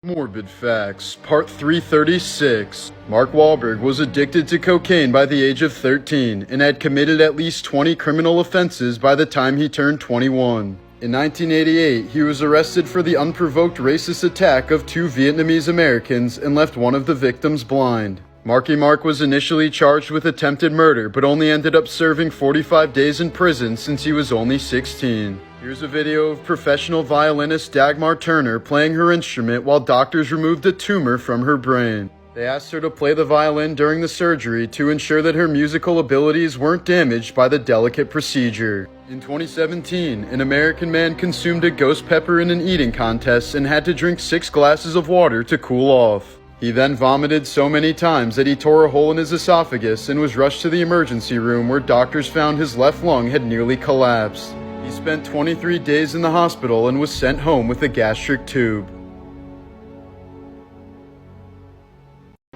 Morbid Facts, Part 336. Mark Wahlberg was addicted to cocaine by the age of 13 and had committed at least 20 criminal offenses by the time he turned 21. In 1988, he was arrested for the unprovoked racist attack of two Vietnamese Americans and left one of the victims blind. Marky Mark was initially charged with attempted murder, but only ended up serving 45 days in prison since he was only 16. Here's a video of professional violinist Dagmar Turner playing her instrument while doctors removed a tumor from her brain. They asked her to play the violin during the surgery to ensure that her musical abilities weren't damaged by the delicate procedure. In 2017, an American man consumed a ghost pepper in an eating contest and had to drink 6 glasses of water to cool off. He then vomited so many times that he tore a hole in his esophagus and was rushed to the emergency room where doctors found his left lung had nearly collapsed. He spent 23 days in the hospital and was sent home with a gastric tube.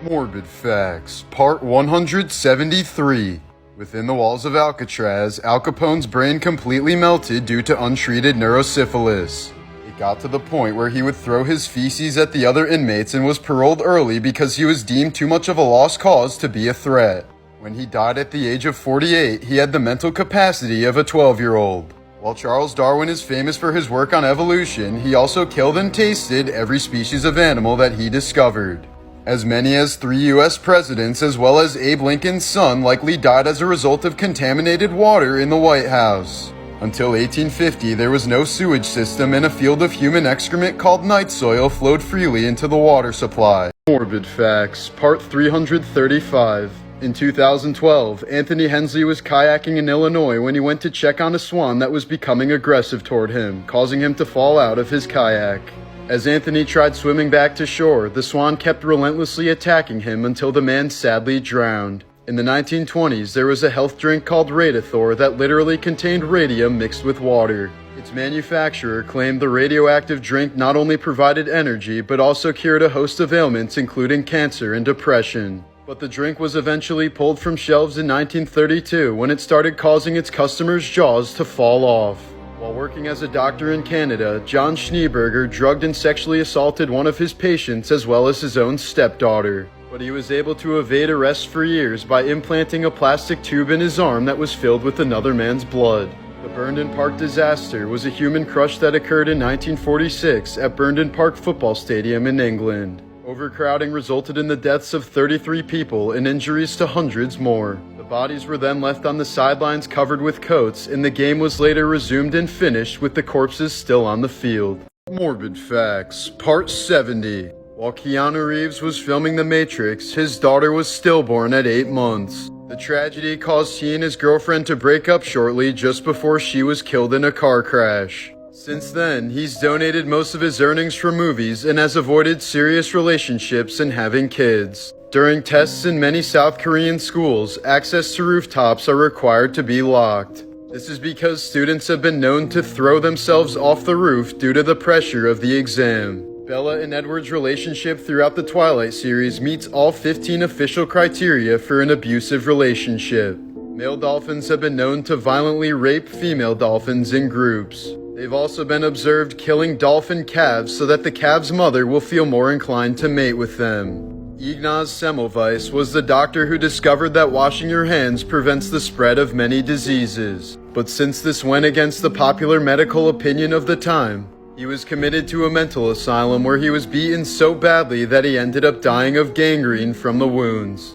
Morbid Facts, Part 173. Within the walls of Alcatraz, Al Capone's brain completely melted due to untreated neurosyphilis. It got to the point where he would throw his feces at the other inmates and was paroled early because he was deemed too much of a lost cause to be a threat. When he died at the age of 48, he had the mental capacity of a 12-year-old. While Charles Darwin is famous for his work on evolution, he also killed and tasted every species of animal that he discovered. As many as 3 U.S. presidents, as well as Abe Lincoln's son, likely died as a result of contaminated water in the White House. Until 1850, there was no sewage system, and a field of human excrement called night soil flowed freely into the water supply. Morbid Facts, Part 335. In 2012, Anthony Hensley was kayaking in Illinois when he went to check on a swan that was becoming aggressive toward him, causing him to fall out of his kayak. As Anthony tried swimming back to shore, the swan kept relentlessly attacking him until the man sadly drowned. In the 1920s, there was a health drink called Radithor that literally contained radium mixed with water. Its manufacturer claimed the radioactive drink not only provided energy, but also cured a host of ailments including cancer and depression. But the drink was eventually pulled from shelves in 1932 when it started causing its customers' jaws to fall off. While working as a doctor in Canada, John Schneeberger drugged and sexually assaulted one of his patients as well as his own stepdaughter. But he was able to evade arrest for years by implanting a plastic tube in his arm that was filled with another man's blood. The Burnden Park disaster was a human crush that occurred in 1946 at Burnden Park Football Stadium in England. Overcrowding resulted in the deaths of 33 people and injuries to hundreds more. The bodies were then left on the sidelines covered with coats, and the game was later resumed and finished with the corpses still on the field. Morbid Facts, Part 70. While Keanu Reeves was filming The Matrix, his daughter was stillborn at 8 months. The tragedy caused he and his girlfriend to break up shortly just before she was killed in a car crash. Since then, he's donated most of his earnings from movies and has avoided serious relationships and having kids. During tests in many South Korean schools, access to rooftops are required to be locked. This is because students have been known to throw themselves off the roof due to the pressure of the exam. Bella and Edward's relationship throughout the Twilight series meets all 15 official criteria for an abusive relationship. Male dolphins have been known to violently rape female dolphins in groups. They've also been observed killing dolphin calves so that the calf's mother will feel more inclined to mate with them. Ignaz Semmelweis was the doctor who discovered that washing your hands prevents the spread of many diseases. But since this went against the popular medical opinion of the time, he was committed to a mental asylum where he was beaten so badly that he ended up dying of gangrene from the wounds.